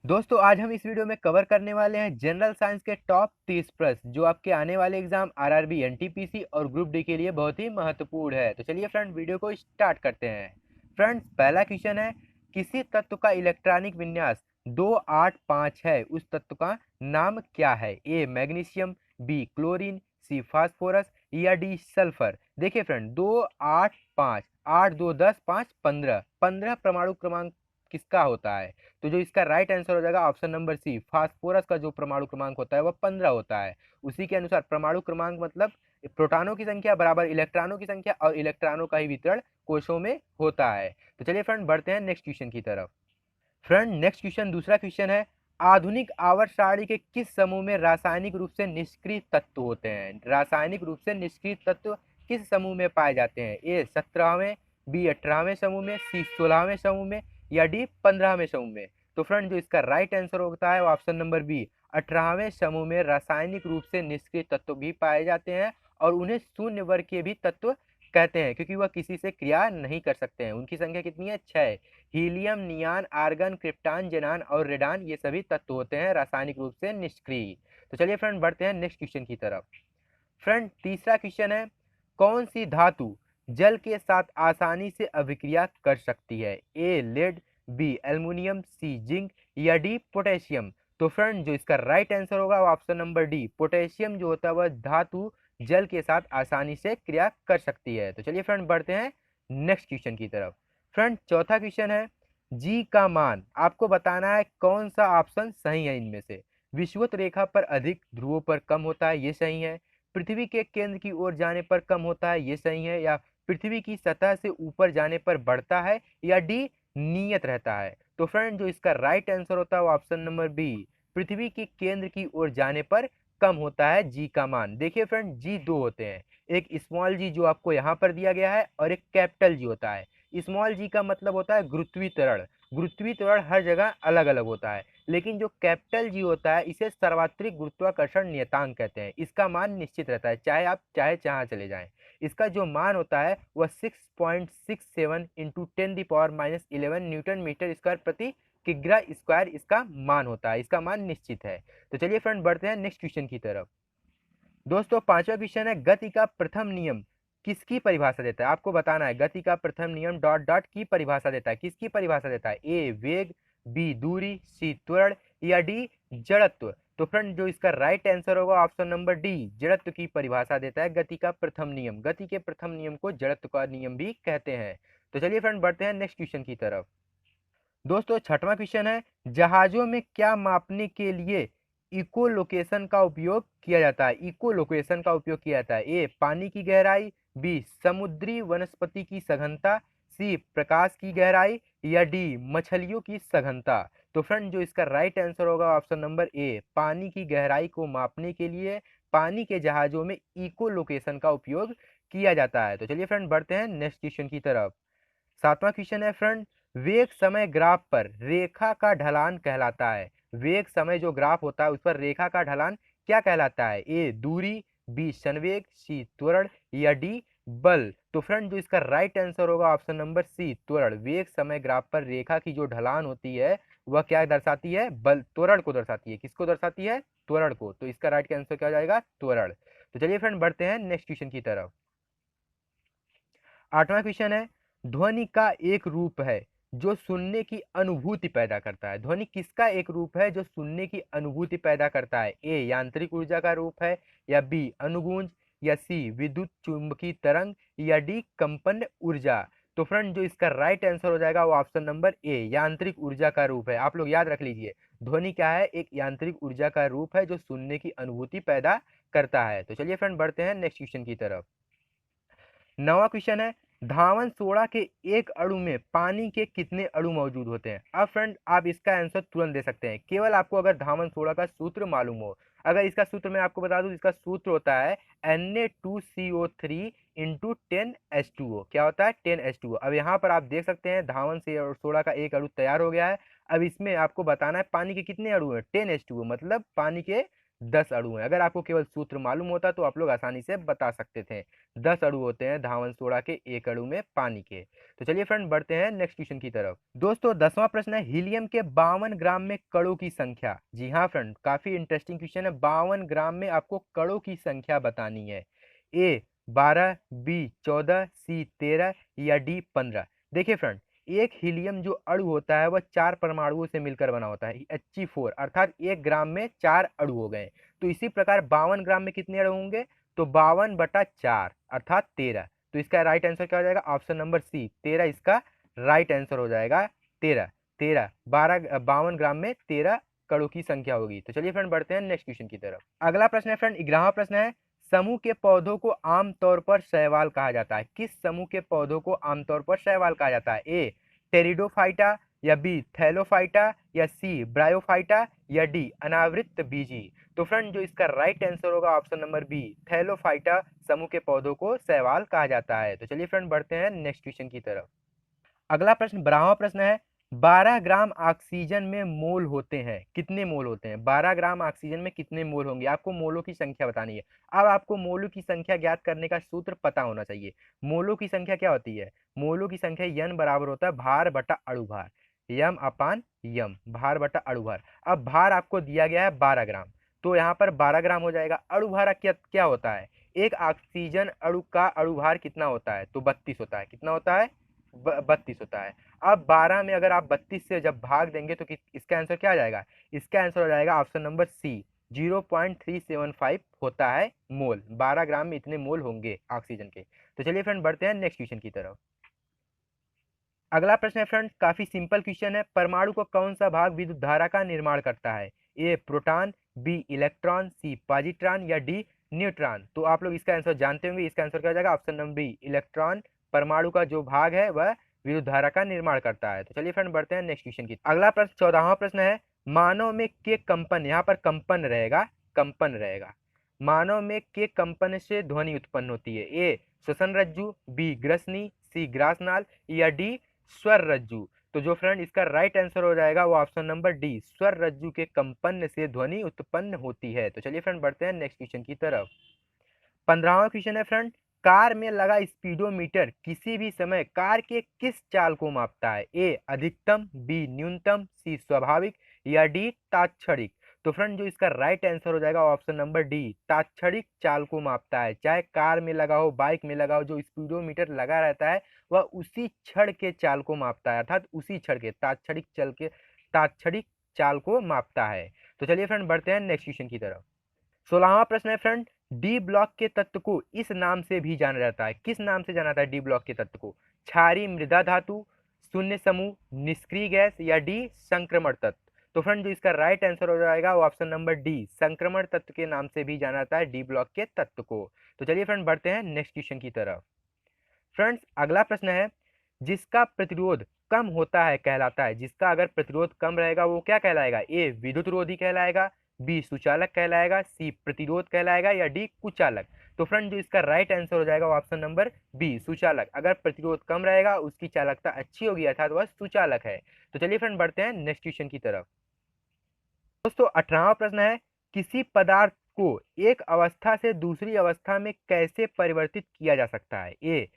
दोस्तों आज हम इस वीडियो में कवर करने वाले हैं जनरल साइंस के टॉप 30 प्रश्न जो आपके आने वाले एग्जाम आरआरबी, एनटीपीसी और ग्रुप डी के लिए बहुत ही महत्वपूर्ण है। तो चलिए फ्रेंड वीडियो को स्टार्ट करते हैं। फ्रेंड्स पहला क्वेश्चन है, किसी तत्व का इलेक्ट्रॉनिक विन्यास 285 है, उस तत्व का नाम क्या है? ए मैग्नीशियम, बी क्लोरीन, सी फास्फोरस या डी सल्फर। देखिए फ्रेंड 285, 8 2 10 5 15 15 परमाणु क्रमांक किसका होता है? तो जो इसका राइट आंसर हो जाएगा ऑप्शन नंबर सी, फास्फोरस का जो परमाणु क्रमांक होता है वह 15 होता है। उसी के अनुसार परमाणु क्रमांक मतलब प्रोटॉनों की संख्या बराबर इलेक्ट्रॉनों की संख्या और इलेक्ट्रॉनों का ही वितरण कोशों में होता है। तो चलिए फ्रेंड बढ़ते हैं नेक्स्ट क्वेश्चन की तरफ। फ्रेंड नेक्स्ट क्वेश्चन, दूसरा क्वेश्चन है, आधुनिक आवर्त सारणी के किस समूह में रासायनिक रूप से निष्क्रिय तत्व होते हैं? रासायनिक रूप से निष्क्रिय तत्व किस समूह में पाए जाते हैं? ए 17वें, बी 18वें समूह में, सी 16वें समूह में या डी 15वें समूह में। तो फ्रेंड जो इसका राइट आंसर होता है वो ऑप्शन नंबर बी, 18वें समूह में रासायनिक रूप से निष्क्रिय तत्व भी पाए जाते हैं और उन्हें शून्य वर्ग के भी तत्व कहते हैं क्योंकि वह किसी से क्रिया नहीं कर सकते हैं। उनकी संख्या कितनी है? 6। हीलियम, नियान, आर्गन, क्रिप्टॉन, जेनान और रेडान ये सभी तत्व होते हैं रासायनिक रूप से निष्क्रिय। तो चलिए फ्रेंड बढ़ते हैं नेक्स्ट क्वेश्चन की तरफ। फ्रेंड तीसरा क्वेश्चन है, कौन सी धातु जल के साथ आसानी से अभिक्रिया कर सकती है? ए लेड, बी एल्युमिनियम, सी जिंक या डी पोटेशियम। तो फ्रेंड जो इसका राइट आंसर होगा वो ऑप्शन नंबर डी, पोटेशियम जो होता है वह धातु जल के साथ आसानी से क्रिया कर सकती है। तो चलिए फ्रेंड बढ़ते हैं नेक्स्ट क्वेश्चन की तरफ। फ्रेंड चौथा क्वेश्चन है, जी का मान आपको बताना है कौन सा ऑप्शन सही है इनमें से? विषुवत रेखा पर अधिक, ध्रुवों पर कम होता है, ये सही है। पृथ्वी के केंद्र की ओर जाने पर कम होता है, ये सही है। या पृथ्वी की सतह से ऊपर जाने पर बढ़ता है या डी नियत रहता है। तो फ्रेंड जो इसका राइट आंसर होता है वो ऑप्शन नंबर बी, पृथ्वी के केंद्र की ओर जाने पर कम होता है जी का मान। देखिए फ्रेंड जी दो होते हैं, एक स्मॉल जी जो आपको यहाँ पर दिया गया है और एक कैपिटल जी होता है। स्मॉल जी का मतलब होता है गुरुत्वीय त्वरण। गुरुत्वीय त्वरण हर जगह अलग अलग होता है, लेकिन जो कैपिटल जी होता है इसे सर्वात्रिक गुरुत्वाकर्षण नियतांक कहते हैं। इसका मान निश्चित रहता है, चाहे आप चाहे जहाँ चले जाएं। इसका जो मान होता है वह 6.67 इंटू 10⁻11 न्यूटन मीटर स्क्वायर प्रति किग्रा स्क्वायर इसका मान होता है। इसका मान निश्चित है। तो चलिए फ्रेंड बढ़ते हैं नेक्स्ट क्वेश्चन की तरफ। दोस्तों पांचवा क्वेश्चन है, गति का प्रथम नियम किसकी परिभाषा देता है? आपको बताना है गति का प्रथम नियम डॉट डॉट की परिभाषा देता है। किसकी परिभाषा देता है? ए वेग, बी दूरी, सी त्वरण या डी जड़त्व। तो फ्रेंड जो इसका राइट आंसर होगा ऑप्शन नंबर डी, जड़त्व की परिभाषा देता है गति का प्रथम नियम। गति के प्रथम नियम को जड़त्व का नियम भी कहते हैं। तो चलिए फ्रेंड बढ़ते हैं नेक्स्ट क्वेश्चन की तरफ। दोस्तों छठवां क्वेश्चन है, जहाजों में क्या मापने के लिए इको लोकेशन का उपयोग किया जाता है? इको लोकेशन का उपयोग किया जाता है। ए पानी की गहराई, बी समुद्री वनस्पति की सघनता, सी प्रकाश की गहराई या डी मछलियों की सघनता। तो फ्रेंड जो इसका राइट आंसर होगा ऑप्शन नंबर ए, पानी की गहराई को मापने के लिए पानी के जहाजों में इको लोकेशन का उपयोग किया जाता है। तो चलिए फ्रेंड बढ़ते हैं नेक्स्ट क्वेश्चन की तरफ। सातवां क्वेश्चन है फ्रेंड, वेग समय ग्राफ पर रेखा का ढलान कहलाता है। वेग समय जो ग्राफ होता है उस पर रेखा का ढलान क्या कहलाता है? ए दूरी, बी संवेग, सी त्वरण या डी बल। तो फ्रेंड जो इसका राइट आंसर होगा ऑप्शन नंबर सी, त्वरण। वेग समय ग्राफ पर रेखा की जो ढलान होती है वह क्या दर्शाती है? बल, त्वरण को दर्शाती है। किसको दर्शाती है? त्वरण को। तो इसका राइट आंसर क्या हो जाएगा? त्वरण। तो चलिए फ्रेंड बढ़ते हैं नेक्स्ट क्वेश्चन की तरफ। आठवां क्वेश्चन है, ध्वनि का एक रूप है जो सुनने की अनुभूति पैदा करता है। ध्वनि किसका एक रूप है जो सुनने की अनुभूति पैदा करता है? ए यांत्रिक ऊर्जा का रूप है या बी अनुगूंज या सी विद्युत चुंबकीय तरंग या डी कंपन ऊर्जा। तो फ्रेंड जो इसका राइट आंसर हो जाएगा वो ऑप्शन नंबर ए, यांत्रिक ऊर्जा का रूप है। आप लोग याद रख लीजिए, ध्वनि क्या है? एक यांत्रिक ऊर्जा का रूप है जो सुनने की अनुभूति पैदा करता है। तो चलिए फ्रेंड बढ़ते हैं नेक्स्ट क्वेश्चन की तरफ। नवा क्वेश्चन है, धावन सोडा के एक अणु में पानी के कितने अणु मौजूद होते हैं? अब फ्रेंड आप इसका आंसर तुरंत दे सकते हैं, केवल आपको अगर धावन सोडा का सूत्र मालूम हो। अगर इसका सूत्र मैं आपको बता दूं, इसका सूत्र होता है Na2CO3 इंटू 10H2O। क्या होता है? 10H2O। अब यहाँ पर आप देख सकते हैं धावन से और सोडा का एक अणु तैयार हो गया है। अब इसमें आपको बताना है पानी के कितने अणु हैं? 10H2O, मतलब पानी के 10 अणु हैं। अगर आपको केवल सूत्र मालूम होता तो आप लोग आसानी से बता सकते थे। 10 अणु होते हैं धावन सोडा के एक अणु में पानी के। तो चलिए फ्रेंड बढ़ते हैं नेक्स्ट क्वेश्चन की तरफ। दोस्तों 10वां प्रश्न है हीलियम के 52 ग्राम में कणों की संख्या। जी हाँ फ्रेंड, काफी इंटरेस्टिंग क्वेश्चन है। 52 ग्राम में आपको कणों की संख्या बतानी है। ए 12, बी 14, सी 13 या डी 15। देखिए फ्रेंड, एक हीलियम जो अणु होता है वह 4 परमाणुओं से मिलकर बना होता है, He4, अर्थात 1 ग्राम में 4 अणु हो गए। तो इसी प्रकार 52 ग्राम में कितने अणु होंगे? तो 52/4 अर्थात 13। तो इसका राइट आंसर क्या हो जाएगा? ऑप्शन नंबर सी 13 इसका राइट आंसर हो जाएगा। 13 13 12 52 ग्राम में 13 कणों की संख्या होगी। तो चलिए फ्रेंड बढ़ते हैं नेक्स्ट क्वेश्चन की तरफ। अगला प्रश्न है फ्रेंड 11वां प्रश्न है, समूह के पौधों को आमतौर पर शैवाल कहा जाता है। किस समूह के पौधों को आमतौर पर शैवाल कहा जाता है? ए टेरिडोफाइटा या बी थैलोफाइटा या सी ब्रायोफाइटा या डी अनावृत बीजी। तो फ्रेंड जो इसका राइट आंसर होगा ऑप्शन नंबर बी थैलोफाइटा समूह के पौधों को शैवाल कहा जाता है। तो चलिए फ्रेंड बढ़ते हैं नेक्स्ट क्वेश्चन की तरफ। अगला प्रश्न 12वां प्रश्न है, 12 ग्राम ऑक्सीजन में मोल होते हैं। कितने मोल होते हैं? 12 ग्राम ऑक्सीजन में कितने मोल होंगे? आपको मोलों की संख्या बतानी है। अब आपको मोलों की संख्या ज्ञात करने का सूत्र पता होना चाहिए। मोलों की संख्या क्या होती है? मोलों की संख्या n बराबर होता है भार बटा अणु भार, यम अपान यम, भार बटा अणु भार। अब भार आपको दिया गया है 12 ग्राम, तो यहाँ पर 12 ग्राम हो जाएगा। अणु भार क्या क्या होता है? एक ऑक्सीजन अणु का अणु भार कितना होता है? तो 32 होता है। कितना होता है? 32 होता है। अब 12 में अगर आप 32 से जब भाग देंगे तो इसका आंसर क्या आ जाएगा? इसका आंसर हो जाएगा ऑप्शन नंबर सी 0.375 होता है मोल। 12 ग्राम में इतने मोल होंगे ऑक्सीजन के। तो चलिए फ्रेंड बढ़ते हैं नेक्स्ट क्वेश्चन की तरफ। अगला प्रश्न है फ्रेंड, काफी सिंपल क्वेश्चन है। परमाणु को कौन सा भाग विद्युत धारा का निर्माण करता है? ए प्रोटॉन, बी इलेक्ट्रॉन, सी पॉजिट्रॉन या डी न्यूट्रॉन। तो आप लोग इसका आंसर जानते होंगे। इसका आंसर क्या हो जाएगा? ऑप्शन नंबर बी इलेक्ट्रॉन परमाणु का जो भाग है वह विद्युत धारा का निर्माण करता है। तो चलिए फ्रेंड बढ़ते हैं नेक्स्ट क्वेश्चन की। अगला प्रश्न 14वां प्रश्न है, मानव में के कंपन, यहाँ पर कंपन रहेगा, कंपन रहेगा। मानव में के कंपन से ध्वनि उत्पन्न होती है। ए श्वसन रज्जु, बी ग्रसनी, सी ग्रासनाल या डी स्वर रज्जु। तो जो फ्रेंड इसका राइट आंसर हो जाएगा वो ऑप्शन नंबर डी स्वर रज्जु के कंपन से ध्वनि उत्पन्न होती है। तो चलिए फ्रेंड बढ़ते हैं नेक्स्ट क्वेश्चन की तरफ। 15वां क्वेश्चन है फ्रेंड, कार में लगा स्पीडोमीटर किसी भी समय कार के किस चाल को मापता है? ए अधिकतम, बी न्यूनतम, सी स्वाभाविक या डी तात्क्षणिक। तो फ्रेंड जो इसका राइट आंसर हो जाएगा ऑप्शन नंबर डी तात्क्षणिक चाल को मापता है। चाहे कार में लगा हो, बाइक में लगा हो, जो स्पीडोमीटर लगा रहता है वह उसी क्षण के चाल को मापता है, अर्थात उसी क्षण के तात्क्षणिक चाल को मापता है। तो चलिए फ्रेंड बढ़ते हैं नेक्स्ट क्वेश्चन की तरफ। 16वां प्रश्न है फ्रेंड, डी ब्लॉक के तत्व को इस नाम से भी जाना जाता है। किस नाम से जाना जाता है डी ब्लॉक के तत्व को? क्षारीय मृदा धातु, शून्य समूह, निष्क्रिय गैस या डी संक्रमण तत्व। तो फ्रेंड जो इसका राइट आंसर हो जाएगा वो ऑप्शन नंबर डी संक्रमण तत्व के नाम से भी जाना जाता है डी ब्लॉक के तत्व को। तो चलिए फ्रेंड बढ़ते हैं नेक्स्ट क्वेश्चन की तरफ। फ्रेंड्स अगला प्रश्न है, जिसका प्रतिरोध कम होता है कहलाता है। जिसका अगर प्रतिरोध कम रहेगा वो क्या कहलाएगा? ए विद्युत रोधी कहलाएगा, बी सुचालक कहलाएगा, सी प्रतिरोध कहलाएगा या डी कुचालक। तो फ्रेंड जो इसका राइट आंसर हो जाएगा ऑप्शन नंबर बी सुचालक। अगर प्रतिरोध कम रहेगा उसकी चालकता अच्छी होगी, अर्थात वह सुचालक है। तो चलिए फ्रेंड बढ़ते हैं नेक्स्ट क्वेश्चन की तरफ। दोस्तों 18वां प्रश्न है, किसी पदार्थ को एक अवस्था से दूसरी अवस्था में कैसे परिवर्तित किया जा सकता है? ए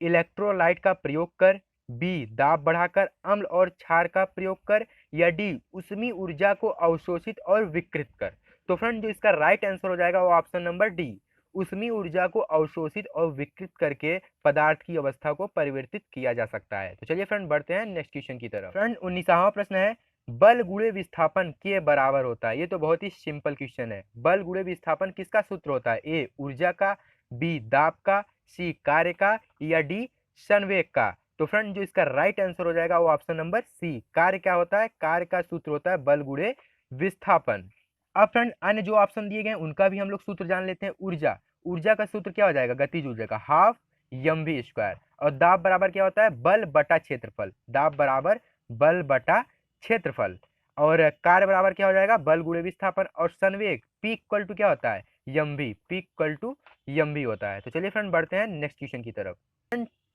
इलेक्ट्रोलाइट का प्रयोग कर, बी दाब बढ़ाकर, अम्ल और क्षार का प्रयोग कर या डी उष्मीय ऊर्जा को अवशोषित और विकृत कर। तो फ्रेंड जो इसका राइट आंसर हो जाएगा वो ऑप्शन नंबर डी उष्मीय ऊर्जा को अवशोषित और विकृत करके पदार्थ की अवस्था को परिवर्तित किया जा सकता है। तो चलिए फ्रेंड बढ़ते हैं नेक्स्ट क्वेश्चन की तरफ। फ्रेंड 19वां प्रश्न है, बल गुणे विस्थापन के बराबर होता है। ये तो बहुत ही सिंपल क्वेश्चन है। बल गुणे विस्थापन किसका सूत्र होता है? ए ऊर्जा का, बी दाब का, सी कार्य का या डी संवेग का। तो फ्रेंड जो इसका राइट आंसर हो जाएगा वो ऑप्शन नंबर सी कार्य क्या होता है? कार्य का सूत्र होता है बल गुणे विस्थापन। अब फ्रेंड अन्य जो ऑप्शन दिए गए उनका भी हम लोग सूत्र जान लेते हैं। ऊर्जा, ऊर्जा का सूत्र क्या हो जाएगा? गतिज ऊर्जा का हाफ mv स्क्वायर। और दाब बराबर क्या होता है? बल बटा क्षेत्रफल। दाब बराबर बल बटा क्षेत्रफल। और कार्य बराबर क्या हो जाएगा? बल गुणे विस्थापन। और संवेग P इक्वल टू क्या होता है? mv। P equal to mv होता है। तो चलिए फ्रेंड बढ़ते हैं नेक्स्ट क्वेश्चन की तरफ।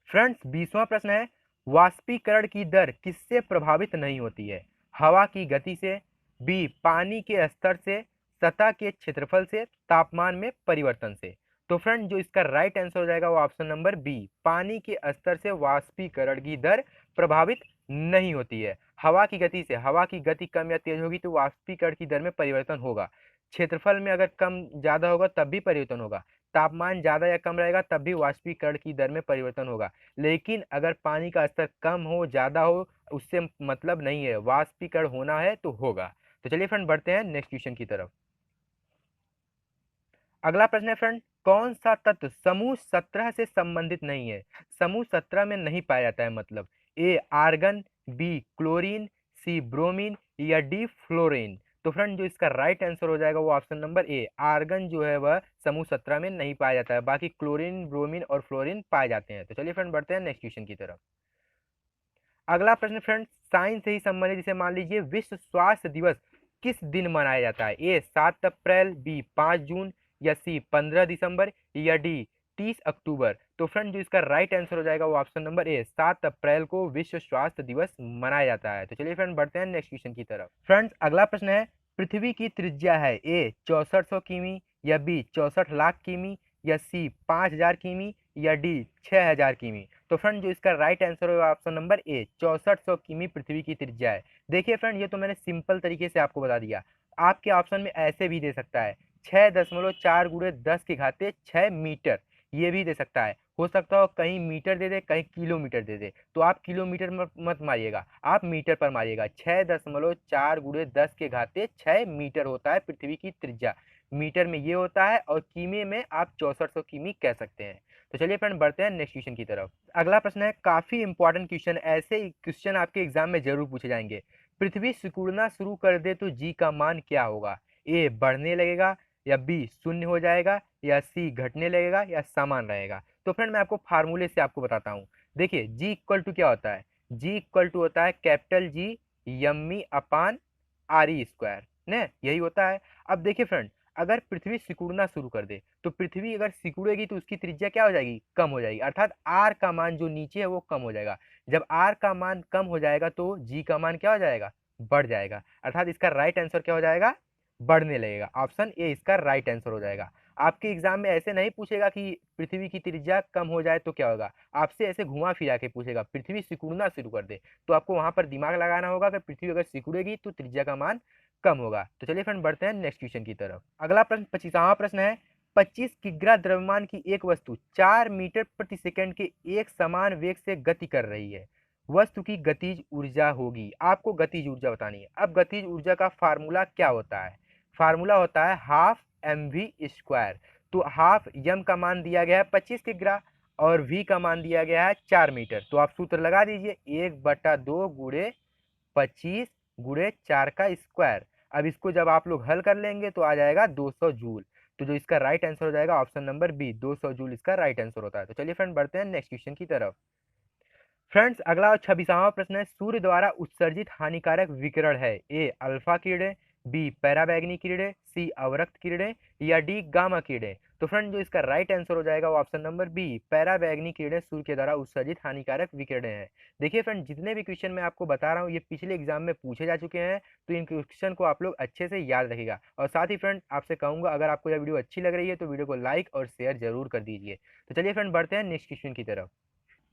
फ्रेंड्स 20वां प्रश्न है, वाष्पीकरण की दर किससे प्रभावित नहीं होती है? हवा की गति से, बी पानी के स्तर से, सतह के क्षेत्रफल से, तापमान में परिवर्तन से। तो फ्रेंड जो इसका राइट आंसर हो जाएगा वो ऑप्शन नंबर बी, पानी के स्तर से वाष्पीकरण की दर प्रभावित नहीं होती है। हवा की गति से, हवा की गति कम या तेज होगी तो वाष्पीकरण की दर में परिवर्तन होगा। क्षेत्रफल में अगर कम ज्यादा होगा तब भी परिवर्तन होगा। तापमान ज्यादा या कम रहेगा तब भी वाष्पीकरण की दर में परिवर्तन होगा। लेकिन अगर पानी का स्तर कम हो ज्यादा हो उससे मतलब नहीं है, वाष्पीकरण होना है तो होगा। तो चलिए फ्रेंड बढ़ते हैं नेक्स्ट क्वेश्चन की तरफ। अगला प्रश्न है फ्रेंड, कौन सा तत्व समूह 17 से संबंधित नहीं है? समूह 17 में नहीं पाया जाता है, मतलब ए आर्गन, बी क्लोरीन, सी ब्रोमीन या डी फ्लोरीन। तो फ्रेंड जो इसका राइट आंसर हो जाएगा वो ऑप्शन नंबर ए, आर्गन जो है वह समूह 17 में नहीं पाया जाता है, बाकी क्लोरीन, ब्रोमीन और फ्लोरीन पाए जाते हैं। तो चलिए फ्रेंड बढ़ते हैं नेक्स्ट क्वेश्चन की तरफ। अगला प्रश्न फ्रेंड साइंस से ही संबंधित, जैसे मान लीजिए विश्व स्वास्थ्य दिवस किस दिन मनाया जाता है? ए 7 अप्रैल, बी 5 जून या सी 15 दिसंबर या डी 30 अक्टूबर। तो फ्रेंड जो इसका राइट आंसर हो जाएगा वो ऑप्शन नंबर ए, 7 अप्रैल को विश्व स्वास्थ्य दिवस मनाया जाता है। तो चलिए फ्रेंड बढ़ते हैं नेक्स्ट क्वेश्चन की तरफ। फ्रेंड्स अगला प्रश्न है, पृथ्वी की त्रिज्या है ए 6400 किमी या बी 64 लाख किमी या सी 5000 किमी या डी 6000 किमी। तो फ्रेंड जो इसका राइट आंसर होगा ऑप्शन नंबर ए, 6400 किमी पृथ्वी की त्रिज्या है। देखिए फ्रेंड ये तो मैंने सिंपल तरीके से आपको बता दिया, आपके ऑप्शन में ऐसे भी दे सकता है 6.4 गुणे 10 की घाते 6 मीटर, ये भी दे सकता है। हो सकता हो कहीं मीटर दे दे कहीं किलोमीटर दे दे, तो आप किलोमीटर मत मारिएगा, आप मीटर पर मारिएगा। 6.4 गुणे 10 के घाते 6 मीटर होता है पृथ्वी की त्रिज्या, मीटर में ये होता है और किमी में आप 6400 किमी कह सकते हैं। तो चलिए फ्रेंड बढ़ते हैं नेक्स्ट क्वेश्चन की तरफ। अगला प्रश्न है काफी इंपॉर्टेंट क्वेश्चन, ऐसे क्वेश्चन आपके एग्जाम में जरूर पूछे जाएंगे। पृथ्वी सिकुड़ना शुरू कर दे तो जी का मान क्या होगा? ए बढ़ने लगेगा या बी शून्य हो जाएगा या सी घटने लगेगा या समान रहेगा। तो फ्रेंड मैं आपको फार्मूले से आपको बताता हूँ। देखिए जी इक्वल टू क्या होता है, जी इक्वल टू होता है capital G yummy upon R E square ने, यही होता है। अब देखिए फ्रेंड अगर पृथ्वी सिकुड़ना शुरू कर दे तो पृथ्वी अगर सिकुड़ेगी तो उसकी त्रिज्या क्या हो जाएगी, कम हो जाएगी, अर्थात आर का मान जो नीचे है वो कम हो जाएगा। जब आर का मान कम हो जाएगा तो जी का मान क्या हो जाएगा, बढ़ जाएगा, अर्थात इसका राइट आंसर क्या हो जाएगा, बढ़ने लगेगा। ऑप्शन ए इसका राइट आंसर हो जाएगा। आपके एग्जाम में ऐसे नहीं पूछेगा कि पृथ्वी की त्रिज्या कम हो जाए तो क्या होगा, आपसे ऐसे घुमा फिरा के पूछेगा पृथ्वी सिकुड़ना शुरू कर दे, तो आपको वहां पर दिमाग लगाना होगा कि पृथ्वी अगर सिकुड़ेगी तो त्रिज्या का मान कम होगा। तो चलिए फ्रेंड बढ़ते हैं नेक्स्ट क्वेश्चन की तरफ। अगला प्रश्न 25वां प्रश्न है, 25 किग्रा द्रव्यमान की एक वस्तु 4 मीटर प्रति सेकंड के एक समान वेग से गति कर रही है, वस्तु की गतिज ऊर्जा होगी। आपको गतिज ऊर्जा बतानी है। अब गतिज ऊर्जा का फार्मूला क्या होता है, फार्मूला होता है हाफ एम वी स्क्वायर। तो हाफ यम का मान दिया गया है 25 किग्रा और वी का मान दिया गया है 4 मीटर, तो आप सूत्र लगा दीजिए 1/2 गुणे 25 गुणे 4 का स्क्वायर। अब इसको जब आप लोग हल कर लेंगे तो आ जाएगा 200 जूल। तो जो इसका राइट आंसर हो जाएगा ऑप्शन नंबर बी, 200 जूल इसका राइट आंसर होता है। तो चलिए फ्रेंड बढ़ते हैं नेक्स्ट क्वेश्चन की तरफ। फ्रेंड्स अगला 26वां प्रश्न है, सूर्य द्वारा उत्सर्जित हानिकारक विकिरण है ए अल्फा किरणें, बी पैराबैंगनी किरणें, सी अवरक्त किरणें या डी गामा किरणें। तो फ्रेंड जो इसका राइट आंसर हो जाएगा वो ऑप्शन नंबर बी, पैराबैंगनी किरणें सूर्य के द्वारा उत्सर्जित हानिकारक विकिरणें हैं। देखिए फ्रेंड जितने भी क्वेश्चन मैं आपको बता रहा हूँ ये पिछले एग्जाम में पूछे जा चुके हैं, तो इन क्वेश्चन को आप लोग अच्छे से याद रखिएगा। और साथ ही फ्रेंड आपसे कहूंगा अगर आपको यह वीडियो अच्छी लग रही है तो वीडियो को लाइक और शेयर जरूर कर दीजिए। तो चलिए फ्रेंड बढ़ते हैं नेक्स्ट क्वेश्चन की तरफ।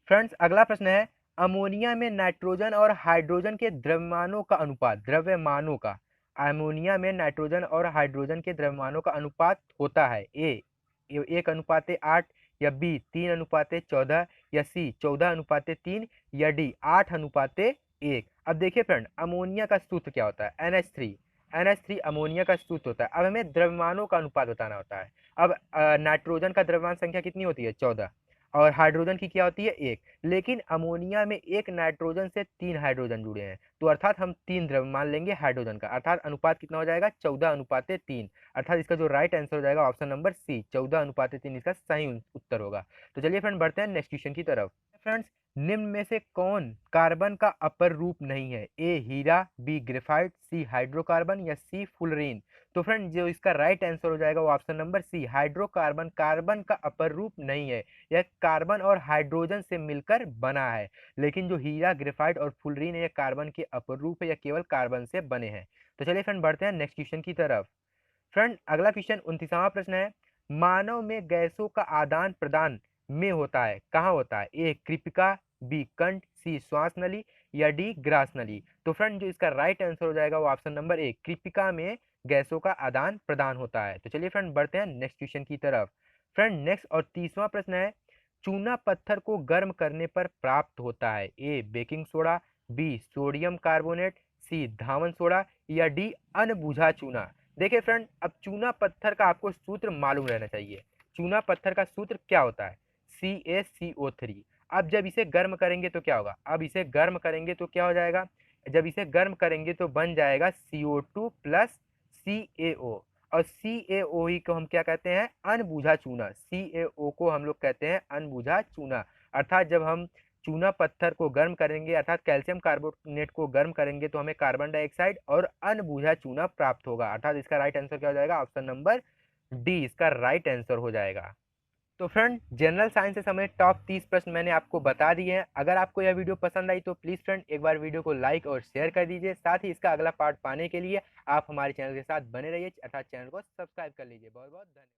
फ्रेंड्स अगला प्रश्न है, अमोनिया में नाइट्रोजन और हाइड्रोजन के द्रव्यमानों का अनुपात, द्रव्यमानों का, अमोनिया में नाइट्रोजन और हाइड्रोजन के द्रव्यमानों का अनुपात होता है ए 1:8 या बी 3:14 या सी 14:3 या डी 8:1। अब देखिए फ्रेंड अमोनिया का सूत्र क्या होता है, NH3, NH3 अमोनिया का सूत्र होता है। अब हमें द्रव्यमानों का अनुपात बताना होता है। अब नाइट्रोजन का द्रव्यमान संख्या कितनी होती है, 14, और हाइड्रोजन की क्या होती है, 1। लेकिन अमोनिया में एक नाइट्रोजन से 3 हाइड्रोजन जुड़े हैं, तो अर्थात हम 3 द्रव्यमान लेंगे हाइड्रोजन का, अर्थात अनुपात कितना हो जाएगा, 14:3। अर्थात इसका जो राइट आंसर हो जाएगा ऑप्शन नंबर सी, 14:3 इसका सही उत्तर होगा। तो चलिए फ्रेंड बढ़ते हैं नेक्स्ट क्वेश्चन की तरफ। फ्रेंड्स निम्न में से कौन कार्बन का अपर रूप नहीं है, ए हीरा, बी ग्रेफाइट, सी हाइड्रोकार्बन या सी फुलरीन। तो फ्रेंड जो इसका राइट आंसर हो जाएगा वो option number C, hydrocarbon carbon का अपर रूप नहीं है, यह कार्बन और हाइड्रोजन से मिलकर बना है। लेकिन जो हीरा, ग्रेफाइट और फुलरीन है यह कार्बन के अपर रूप है, यह केवल कार्बन से बने हैं। तो चलिए फ्रेंड बढ़ते हैं नेक्स्ट क्वेश्चन की तरफ। फ्रेंड अगला क्वेश्चन 29वां प्रश्न है, मानव में गैसों का आदान प्रदान में होता है, कहाँ होता है? ए कृपिका, बी कंठ, सी श्वास नली या डी ग्रास नली। तो फ्रेंड जो इसका राइट आंसर हो जाएगा वो ऑप्शन नंबर ए कृपिका में गैसों का आदान प्रदान होता है। तो चलिए फ्रेंड बढ़ते हैं नेक्स्ट क्वेश्चन की तरफ। फ्रेंड नेक्स्ट और 30वां प्रश्न है, चूना पत्थर को गर्म करने पर प्राप्त होता है, A baking soda, B sodium carbonate, C धावन सोडा या डी अनबुझा चूना। देखिए फ्रेंड अब चूना पत्थर का आपको सूत्र मालूम रहना चाहिए। चूना पत्थर का सूत्र क्या होता है? CaCO3। अब जब इसे गर्म करेंगे तो क्या होगा? अब इसे गर्म करेंगे तो क्या हो जाएगा? जब इसे गर्म करेंगे तो बन जाएगा CO2 प्लस CaO, और CaO ही को हम क्या कहते हैं? अनबुझा चूना। CaO को हम लोग कहते हैं अनबुझा चूना। अर्थात जब हम चूना पत्थर को गर्म करेंगे अर्थात कैल्शियम कार्बोनेट को गर्म करेंगे तो हमें कार्बन डाइऑक्साइड और अनबुझा चूना प्राप्त होगा। अर्थात इसका राइट आंसर क्या हो जाएगा? ऑप्शन नंबर डी इसका राइट आंसर हो जाएगा। तो फ्रेंड जनरल साइंस से संबंधित टॉप 30 प्रश्न मैंने आपको बता दिए हैं। अगर आपको यह वीडियो पसंद आई तो प्लीज़ फ्रेंड एक बार वीडियो को लाइक और शेयर कर दीजिए। साथ ही इसका अगला पार्ट पाने के लिए आप हमारे चैनल के साथ बने रहिए अर्थात चैनल को सब्सक्राइब कर लीजिए। बहुत बहुत धन्यवाद।